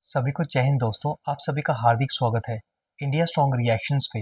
सभी को जय हिंद दोस्तों। आप सभी का हार्दिक स्वागत है इंडिया स्ट्रॉन्ग रिएक्शंस पे।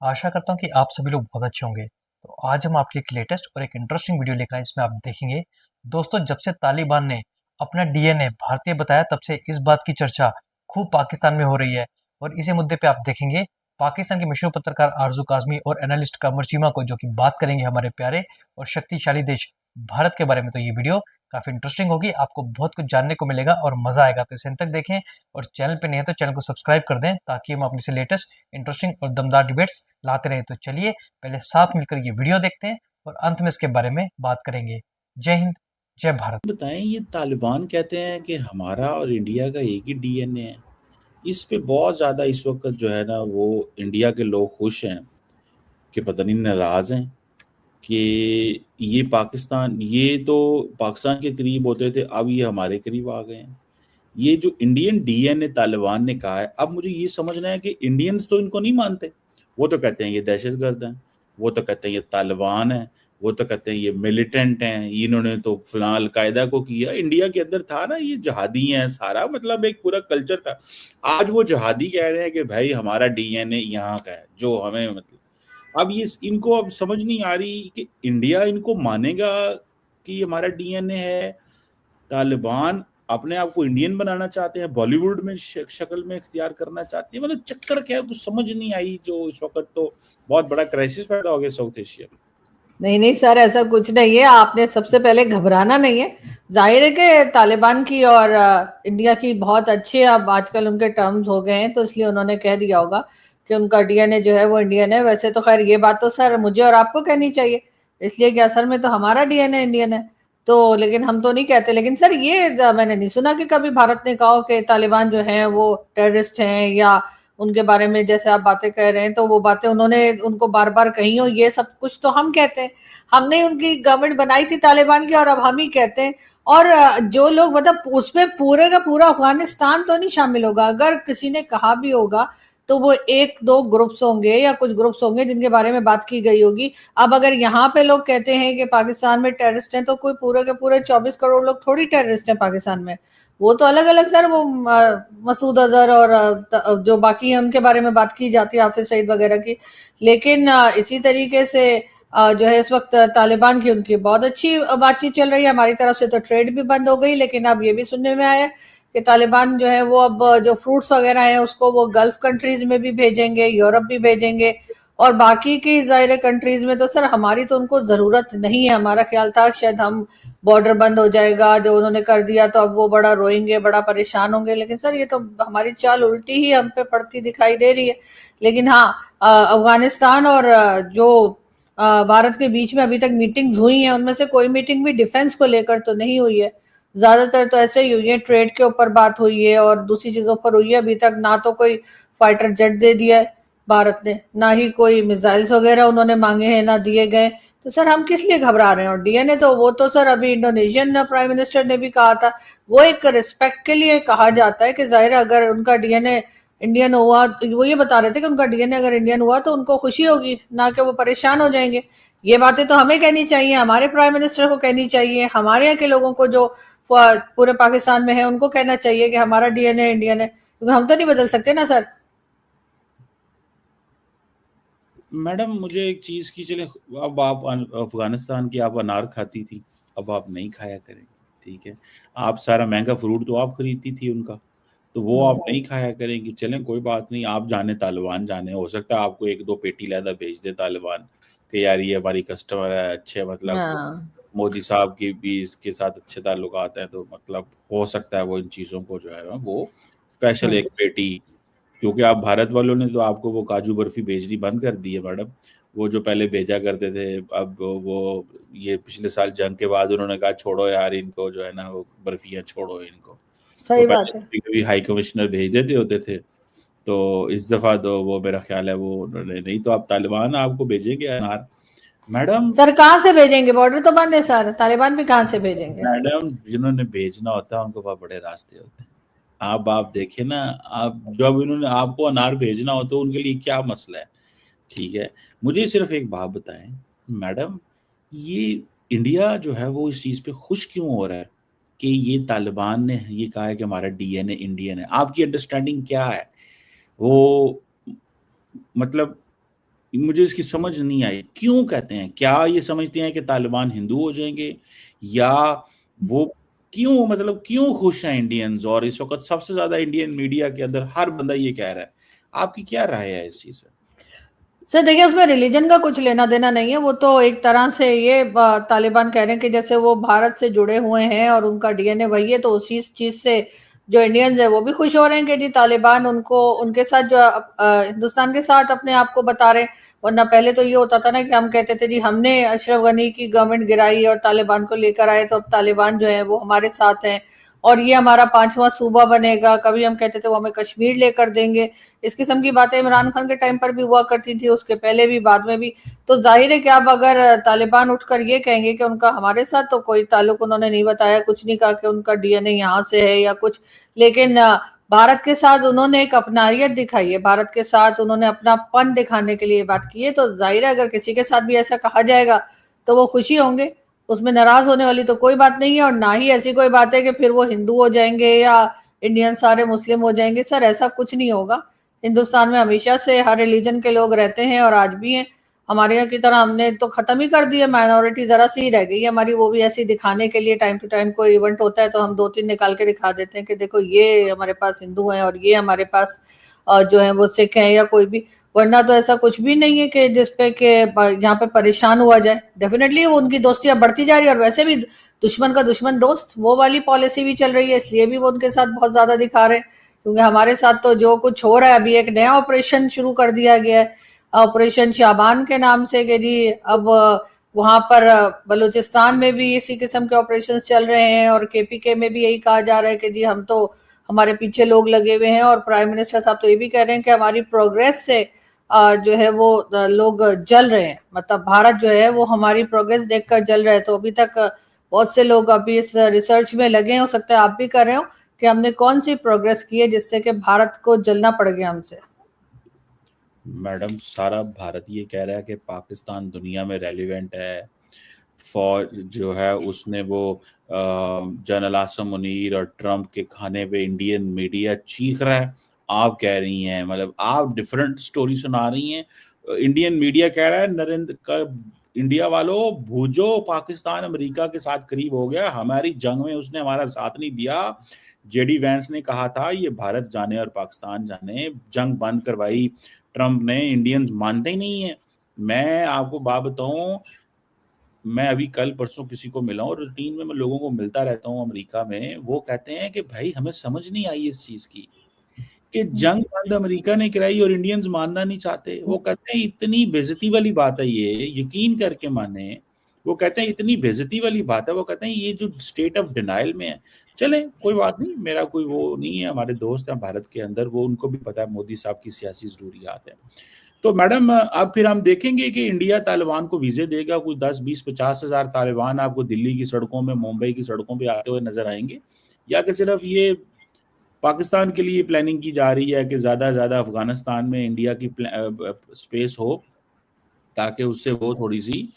आशा करता हूँ कि आप सभी लोग बहुत अच्छे होंगे। तो आज हम आपके एक लेटेस्ट और एक इंटरेस्टिंग वीडियो लेकर आए, इसमें आप देखेंगे दोस्तों, जब से तालिबान ने अपना डीएनए भारतीय बताया तब से इस बात की चर्चा खूब पाकिस्तान में हो रही है। और इसी मुद्दे पे आप देखेंगे पाकिस्तान के मशहूर पत्रकार आरजू काजमी और एनालिस्ट कमर चीमा को, जो कि बात करेंगे हमारे प्यारे और शक्तिशाली देश भारत के बारे में। तो ये वीडियो काफी इंटरेस्टिंग होगी, आपको बहुत कुछ जानने को मिलेगा और मजा आएगा। तो इसे अंत तक देखें और चैनल पे नहीं है तो चैनल को सब्सक्राइब कर दें, ताकि हम अपने से लेटेस्ट इंटरेस्टिंग और दमदार डिबेट्स लाते रहें। तो चलिए पहले साथ मिलकर ये वीडियो देखते हैं और अंत में इसके बारे में बात करेंगे। जय हिंद, जय भारत। बताएं, ये तालिबान कहते हैं कि हमारा और इंडिया का एक ही डीएनए है। इस पे बहुत ज़्यादा इस वक्त जो है ना, वो इंडिया के लोग खुश हैं कि पता नहीं नाराज़ हैं कि ये तो पाकिस्तान के करीब होते थे, अब ये हमारे करीब आ गए हैं। ये जो इंडियन डीएनए तालिबान ने कहा है, अब मुझे ये समझना है कि इंडियंस तो इनको नहीं मानते। वो तो कहते हैं ये दहशतगर्द हैं, वो तो कहते हैं ये तालिबान है, वो तो कहते हैं ये मिलिटेंट हैं, इन्होंने तो फिलहाल अलकायदा को किया। इंडिया के अंदर था ना, ये जहादी हैं, सारा मतलब एक पूरा कल्चर था। आज वो जहादी कह रहे हैं कि भाई हमारा डीएनए यहाँ का है, जो हमें मतलब अब ये इनको अब समझ नहीं आ रही कि इंडिया इनको मानेगा कि हमारा डीएनए है। तालिबान अपने आप को इंडियन बनाना चाहते हैं, बॉलीवुड में शक्ल में इख्तियार करना चाहते हैं। मतलब चक्कर क्या है, कुछ समझ नहीं आई। जो इस वक्त तो बहुत बड़ा क्राइसिस पैदा हो गया साउथ एशिया में। नहीं नहीं सर, ऐसा कुछ नहीं है। आपने सबसे पहले घबराना नहीं है। जाहिर है कि तालिबान की और इंडिया की बहुत अच्छे अब आजकल उनके टर्म्स हो गए हैं, तो इसलिए उन्होंने कह दिया होगा कि उनका डीएनए जो है वो इंडियन है। वैसे तो खैर ये बात तो सर मुझे और आपको कहनी चाहिए, इसलिए कि असल में तो हमारा डीएनए इंडियन है। तो लेकिन हम तो नहीं कहते। लेकिन सर ये मैंने नहीं सुना कि कभी भारत ने कहा कि तालिबान जो है वो टेररिस्ट हैं, या उनके बारे में जैसे आप बातें कह रहे हैं तो वो बातें उन्होंने उनको बार बार कही हो। ये सब कुछ तो हम कहते हैं। हमने उनकी गवर्नमेंट बनाई थी तालिबान की, और अब हम ही कहते हैं। और जो लोग मतलब उसमें पूरे का पूरा अफगानिस्तान तो नहीं शामिल होगा। अगर किसी ने कहा भी होगा तो वो एक दो ग्रुप्स होंगे या कुछ ग्रुप्स होंगे जिनके बारे में बात की गई होगी। अब अगर यहाँ पे लोग कहते हैं कि पाकिस्तान में टेररिस्ट हैं, तो कोई पूरे के पूरे 24 करोड़ लोग थोड़ी टेररिस्ट हैं पाकिस्तान में। वो तो अलग अलग सर, वो मसूद अजहर और जो बाकी हैं उनके बारे में बात की जाती है, हाफिज सईद वगैरह की। लेकिन इसी तरीके से जो है इस वक्त तालिबान की उनकी बहुत अच्छी बातचीत चल रही है। हमारी तरफ से तो ट्रेड भी बंद हो गई, लेकिन अब ये भी सुनने में आया कि तालिबान जो है वो अब जो फ्रूट्स वगैरह हैं उसको वो गल्फ कंट्रीज में भी भेजेंगे, यूरोप भी भेजेंगे। और बाकी की जाहिर कंट्रीज में तो सर हमारी तो उनको जरूरत नहीं है। हमारा ख्याल था शायद हम बॉर्डर बंद हो जाएगा, जो उन्होंने कर दिया, तो अब वो बड़ा रोएंगे, बड़ा परेशान होंगे। लेकिन सर ये तो हमारी चाल उल्टी ही हम पे पड़ती दिखाई दे रही है। लेकिन हाँ, अफगानिस्तान और जो भारत के बीच में अभी तक मीटिंग्स हुई हैं, उनमें से कोई मीटिंग भी डिफेंस को लेकर तो नहीं हुई है। ज्यादातर तो ऐसे ही हुई है, ट्रेड के ऊपर बात हुई है और दूसरी चीजों पर हुई है। अभी तक ना तो कोई फाइटर जेट दे दिया है भारत ने, ना ही कोई मिसाइल्स वगैरह उन्होंने मांगे हैं, ना दिए गए। तो सर हम किस लिए घबरा रहे हैं? और डीएनए तो वो तो सर अभी इंडोनेशियन प्राइम मिनिस्टर ने भी कहा था, वो एक रिस्पेक्ट के लिए कहा जाता है कि जाहिर अगर उनका डीएनए इंडियन हुआ, वो ये बता रहे थे कि उनका डीएनए अगर इंडियन हुआ तो उनको खुशी होगी, ना कि वो परेशान हो जाएंगे। ये बातें तो हमें कहनी चाहिए, हमारे प्राइम मिनिस्टर को कहनी चाहिए, हमारे यहाँ के लोगों को जो पूरे पाकिस्तान में है उनको कहना चाहिए कि हमारा डीएनए इंडियन है, क्योंकि हम तो नहीं बदल सकते ना सर। मैडम, मुझे एक चीज की चले, अब आप अफगानिस्तान की आप अनार खाती थी, अब आप नहीं खाया करेंगे, ठीक है। आप सारा महंगा फ्रूट तो आप खरीदती थी उनका, तो वो आप नहीं खाया करेंगी। चलें, कोई बात नहीं। आप जाने तालिबान जाने, हो सकता है आपको एक दो पेटी लैदा भेज दे तालिबान कि यार ये हमारी कस्टमर है, अच्छे मतलब हाँ मोदी साहब की भी इसके साथ अच्छे ताल्लुकात हैं, तो मतलब हो सकता है वो इन चीज़ों को जो है ना, वो स्पेशल एक पेटी। क्योंकि आप भारत वालों ने तो आपको वो काजू बर्फी भेजनी बंद कर दी है मैडम। वो जो पहले भेजा करते थे, अब वो ये पिछले साल जंग के बाद उन्होंने कहा छोड़ो यार इनको, जो है ना वो बर्फियाँ छोड़ो इनको। वो सही पहले बात है। कभी कभी हाई कमिश्नर भेज देते होते थे, तो इस दफ़ा तो वो मेरा ख्याल है वो उन्होंने नहीं। तो आप तालिबान आपको भेजेंगे अनार मैडम। सर कहाँ से भेजेंगे? बॉर्डर तो बंद है सर, तालिबान भी कहाँ से भेजेंगे? मैडम, जिन्होंने भेजना होता है उनके पास बड़े रास्ते होते हैं। आप देखिए ना, आप जब इन्होंने आपको अनार भेजना हो तो उनके लिए क्या मसला है, ठीक है। मुझे सिर्फ एक बात बताएं मैडम, ये इंडिया जो है वो इस चीज़ पे खुश क्यों हो रहा है? कि ये तालिबान ने ये कहा है कि हमारा डीएनए इंडियन है। आपकी अंडरस्टैंडिंग क्या है? वो मतलब मुझे इसकी समझ नहीं आई, क्यों कहते हैं? क्या ये समझते हैं कि तालिबान हिंदू हो जाएंगे, या वो क्यों, मतलब क्यों खुश हैं इंडियंस? और इस वक्त सबसे ज्यादा इंडियन मीडिया के अंदर हर बंदा ये कह रहा है। आपकी क्या राय है इस चीज पे? सर देखिए, उसमें रिलीजन का कुछ लेना देना नहीं है। वो तो एक तरह से ये तालिबान कह रहे हैं कि जैसे वो भारत से जुड़े हुए हैं और उनका डीएनए वही है, तो उसी चीज से जो इंडियंस है वो भी खुश हो रहे हैं कि जी तालिबान उनको उनके साथ जो हिंदुस्तान के साथ अपने आप को बता रहे हैं। वरना पहले तो ये होता था ना कि हम कहते थे जी हमने अशरफ गनी की गवर्नमेंट गिराई और तालिबान को लेकर आए, तो अब तालिबान जो है वो हमारे साथ हैं और ये हमारा 5वां सूबा बनेगा। कभी हम कहते थे वो हमें कश्मीर लेकर देंगे। इस किस्म की बातें इमरान खान के टाइम पर भी हुआ करती थी, उसके पहले भी, बाद में भी। तो जाहिर है कि अब अगर तालिबान उठकर ये कहेंगे कि उनका हमारे साथ तो कोई ताल्लुक उन्होंने नहीं बताया, कुछ नहीं कहा कि उनका डीएनए यहाँ से है या कुछ, लेकिन भारत के साथ उन्होंने एक अपनारियत दिखाई है, भारत के साथ उन्होंने अपनापन दिखाने के लिए बात की है। तो जाहिर है अगर किसी के साथ भी ऐसा कहा जाएगा तो वो खुशी होंगे, उसमें नाराज होने वाली तो कोई बात नहीं है। और ना ही ऐसी कोई बात है कि फिर वो हिंदू हो जाएंगे या इंडियन सारे मुस्लिम हो जाएंगे। सर ऐसा कुछ नहीं होगा। हिंदुस्तान में हमेशा से हर रिलीजन के लोग रहते हैं और आज भी हैं। हमारे यहाँ की तरह हमने तो खत्म ही कर दी है, माइनॉरिटी जरा सी ही रह गई है हमारी। वो भी ऐसे दिखाने के लिए टाइम टू टाइम कोई इवेंट होता है तो हम 2-3 निकाल के दिखा देते हैं कि देखो ये हमारे पास हिंदू हैं और ये हमारे पास जो है वो सिख हैं या कोई भी। वरना तो ऐसा कुछ भी नहीं है कि जिसपे के यहाँ पे परेशान हुआ जाए। डेफिनेटली वो उनकी दोस्तियां बढ़ती जा रही है और वैसे भी दुश्मन का दुश्मन दोस्त, वो वाली पॉलिसी भी चल रही है, इसलिए भी वो उनके साथ बहुत ज्यादा दिखा रहे हैं। क्योंकि हमारे साथ तो जो कुछ हो रहा है, अभी एक नया ऑपरेशन शुरू कर दिया गया है, ऑपरेशन शाबान के नाम से, कि जी अब वहां पर बलूचिस्तान में भी इसी किस्म के ऑपरेशन चल रहे हैं और केपीके में भी यही कहा जा रहा है कि जी हम तो, हमारे पीछे लोग लगे हुए हैं। और प्राइम मिनिस्टर साहब तो ये भी कह रहे हैं कि हमारी प्रोग्रेस से जो है वो लोग जल रहे हैं, मतलब भारत जो है वो हमारी प्रोग्रेस देखकर जल रहे हैं। तो अभी तक बहुत से लोग अभी इस रिसर्च में लगे हैं, हो सकता है आप भी कर रहे हो, कि हमने कौन सी प्रोग्रेस की है जिससे कि भारत को जलना पड़ गया हमसे। मैडम, सारा भारत ये कह रहा है कि पाकिस्तान दुनिया में रेलिवेंट है। फौज जो है उसने वो जनरल आसम मुनीर और ट्रम्प के खाने पे इंडियन मीडिया चीख रहा है। आप कह रही हैं, मतलब आप डिफरेंट स्टोरी सुना रही हैं। इंडियन मीडिया कह रहा है नरेंद्र का, इंडिया वालों भूजो, पाकिस्तान अमेरिका के साथ करीब हो गया, हमारी जंग में उसने हमारा साथ नहीं दिया। जेडी वैंस ने कहा था ये भारत जाने और पाकिस्तान जाने, जंग बंद करवाई ट्रम्प ने। इंडियंस मानते ही नहीं है। मैं आपको बात बताऊं, मैं अभी कल परसों किसी को मिला हूं, रूटीन में मैं लोगों को मिलता रहता हूं अमेरिका में। वो कहते हैं कि भाई हमें समझ नहीं आई इस चीज की कि जंग बंद अमेरिका ने कराई और इंडियंस मानना नहीं चाहते। वो कहते हैं इतनी बेइज्जती वाली बात है ये, यकीन करके माने। वो कहते हैं इतनी बेइज्जती वाली बात है। वो कहते हैं ये जो स्टेट ऑफ डिनाइल में है। चले कोई बात नहीं, मेरा कोई वो नहीं है, हमारे दोस्त हैं भारत के अंदर, वो उनको भी पता है मोदी साहब की सियासी जरूरियात है। तो मैडम अब फिर हम देखेंगे कि इंडिया तालिबान को वीजे देगा, कुछ 10-20-50 हज़ार तालिबान आपको दिल्ली की सड़कों में, मुंबई की सड़कों पे आते हुए नजर आएंगे, या कि सिर्फ ये पाकिस्तान के लिए प्लानिंग की जा रही है कि ज़्यादा से ज़्यादा अफगानिस्तान में इंडिया की स्पेस हो, ताकि उससे वो थोड़ी सी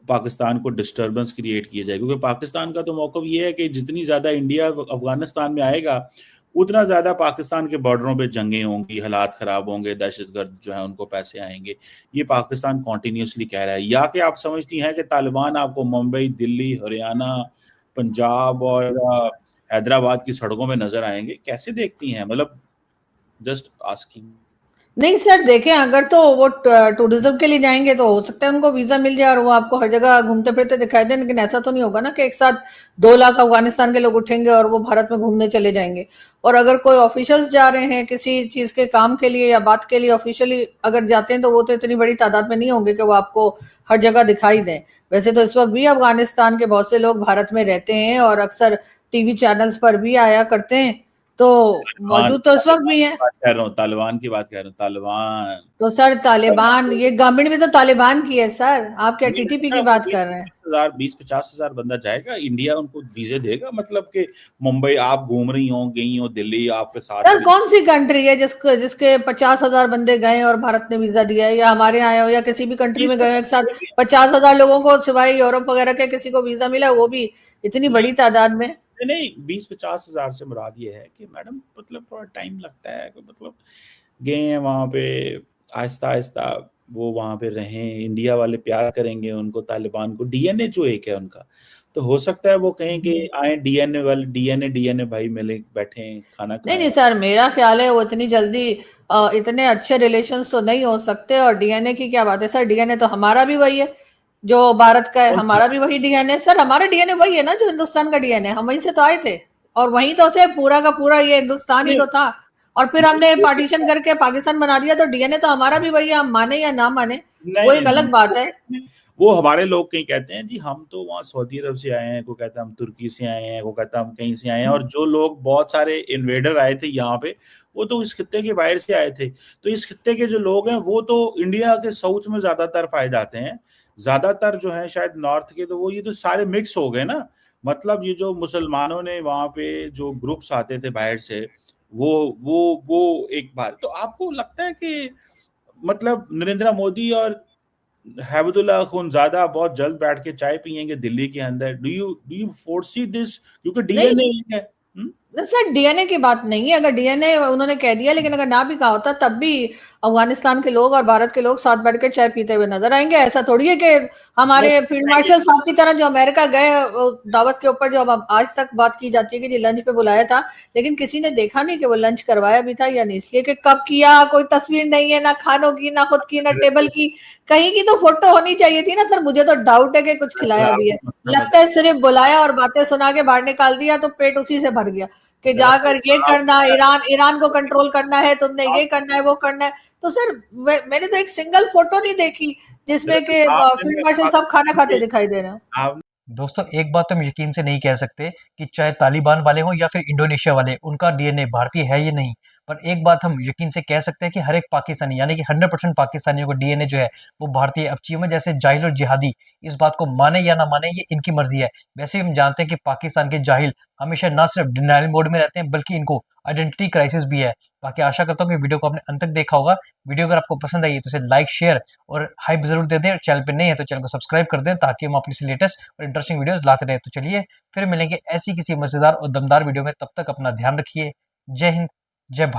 पाकिस्तान को डिस्टर्बेंस क्रिएट किया जाए? क्योंकि पाकिस्तान का तो मौक़िफ़ ये है कि जितनी ज़्यादा इंडिया अफगानिस्तान में आएगा उतना ज़्यादा पाकिस्तान के बॉर्डरों पे जंगें होंगी, हालात ख़राब होंगे, दहशतगर्द जो है उनको पैसे आएंगे। ये पाकिस्तान कॉन्टीन्यूसली कह रहा है। या कि आप समझती हैं कि तालिबान आपको मुंबई, दिल्ली, हरियाणा, पंजाब और हैदराबाद की सड़कों में नजर आएंगे? कैसे देखती हैं, मतलब जस्ट आस्किंग। नहीं सर, देखें, अगर तो वो टूरिज्म के लिए जाएंगे तो हो सकता है उनको वीजा मिल जाए और वो आपको हर जगह घूमते फिरते दिखाई दे, लेकिन ऐसा तो नहीं होगा ना कि एक साथ 2 लाख अफगानिस्तान के लोग उठेंगे और वो भारत में घूमने चले जाएंगे। और अगर कोई ऑफिशियल्स जा रहे हैं किसी चीज के काम के लिए या बात के लिए, ऑफिशियली अगर जाते हैं, तो वो तो इतनी बड़ी तादाद में नहीं होंगे कि वो आपको हर जगह दिखाई दें। वैसे तो इस वक्त भी अफगानिस्तान के बहुत से लोग भारत में रहते हैं और अक्सर टीवी चैनल्स पर भी आया करते हैं, तो मौजूद तो इस वक्त भी है। तालिबान की बात कह रहा हूँ, तालिबान। तो सर तालिबान, ये गवर्नमेंट भी तो तालिबान की है सर, आप क्या टीटीपी की बात कर रहे हैं? 20-50 हज़ार बंदा जाएगा, इंडिया उनको वीजे देगा? मतलब कि मुंबई आप घूम रही हो, गई हो, दिल्ली आपके साथ। सर कौन सी कंट्री है जिसके 50,000 बंदे गए और भारत ने वीजा दिया है? या हमारे आए हो या किसी भी कंट्री में गए हो एक साथ 50,000 लोगों को, सिवाय यूरोप वगैरह के, किसी को वीजा मिला, वो भी इतनी बड़ी तादाद में? नहीं 20-50 हज़ार से मुराद ये है कि मैडम मतलब थोड़ा टाइम लगता है, मतलब गए हैं वहाँ पे, आहिस्ता-आहिस्ता वो वहाँ पे रहें, इंडिया वाले प्यार करेंगे उनको, तालिबान को, डीएनए जो एक है उनका, तो हो सकता है वो कहें कि आए डीएनए वाले, डीएनए भाई मिले, बैठें, खाना नहीं नहीं खाएं। सर, मेरा ख्याल है वो इतनी जल्दी इतने अच्छे रिलेशंस तो नहीं हो सकते। और डीएनए की क्या बात है सर, डीएनए तो हमारा भी वही है जो भारत का है, कौन सी हमारा भी वही डीएनए सर, हमारा डीएनए वही है ना जो हिंदुस्तान का डीएनए, हम वहीं से तो आए थे और वहीं तो थे, पूरा का पूरा ये हिंदुस्तान ही नहीं, तो था। और फिर हमने पार्टीशन करके पाकिस्तान बना दिया, तो डीएनए तो हमारा भी वही है, हम माने या ना माने वो नहीं, एक नहीं, अलग बात है। नहीं, वो हमारे लोग कहीं कहते हैं जी हम तो वहाँ सऊदी अरब से आए हैं, कोई कहता है हम तुर्की से आए हैं, कोई कहता है हम कहीं से आए हैं, और जो लोग बहुत सारे इन्वेडर आए थे यहाँ पे, वो तो इस खित्ते के बाहर से आए थे। तो इस खित्ते के जो लोग हैं वो तो इंडिया के साउथ में ज्यादातर पाए जाते हैं, ज्यादातर जो है शायद नॉर्थ के, तो वो ये तो सारे मिक्स हो गए ना। मतलब ये जो मुसलमानों ने वहाँ पे जो ग्रुप्स आते थे बाहर से, वो एक बार, तो आपको लगता है कि मतलब नरेंद्र मोदी और हैबतुल्लाह अखुनज़ादा बहुत जल्द बैठ के चाय पियेंगे दिल्ली के अंदर? Do you foresee this? क्योंकि नहीं डीएनए है। सर, डीएनए की बात नहीं है, अगर डीएनए उन्होंने कह दिया, लेकिन अगर ना भी कहा होता तब भी अफगानिस्तान के लोग और भारत के लोग साथ बैठ के चाय पीते हुए नजर आएंगे। ऐसा थोड़ी है कि वो हमारे फील्ड मार्शल साहब की तरह जो अमेरिका गए दावत के ऊपर, जो अब आज तक बात की जाती है कि जी लंच पे बुलाया था, लेकिन किसी ने देखा नहीं कि वो लंच करवाया भी था या नहीं, इसलिए कि कब किया कोई तस्वीर नहीं है, ना खानों की, ना खुद की, ना टेबल की, कहीं की तो फोटो होनी चाहिए थी ना सर। मुझे तो डाउट है कि कुछ खिलाया भी है, लगता है सिर्फ बुलाया और बातें सुना के बाहर निकाल दिया, तो पेट उसी से भर गया कि जाकर ये करना, ईरान ईरान को कंट्रोल करना है, तुमने ये करना है, वो करना है। तो सर मैंने तो एक सिंगल फोटो नहीं देखी जिसमें कि फील्ड मार्शल साहब खाना खाते दिखाई दे रहे हैं। दोस्तों एक बात तो हम यकीन से नहीं कह सकते कि चाहे तालिबान वाले हों या फिर इंडोनेशिया वाले, उनका डीएनए भारतीय है या नहीं, पर एक बात हम यकीन से कह सकते हैं कि हर एक पाकिस्तानी यानी कि 100% पाकिस्तानियों का डीएनए जो है वो भारतीय है। अब चीज़ें जैसे जाहिल और जिहादी इस बात को माने या ना माने ये इनकी मर्जी है। वैसे हम जानते हैं कि पाकिस्तान के जाहिल हमेशा ना सिर्फ डिनाइल मोड में रहते हैं बल्कि इनको आइडेंटिटी क्राइसिस भी है। बाकी आशा करता हूँ कि वीडियो को आपने अंत तक देखा होगा। वीडियो अगर आपको पसंद आई तो इसे लाइक, शेयर और हाइप जरूर दे दें। चैनल पे नए हैं तो चैनल को सब्सक्राइब कर दें ताकि हम अपनी लेटेस्ट और इंटरेस्टिंग वीडियोस लाते रहे। तो चलिए फिर मिलेंगे ऐसी किसी मजेदार और दमदार वीडियो में, तब तक अपना ध्यान रखिए। जय हिंद, जय भारत।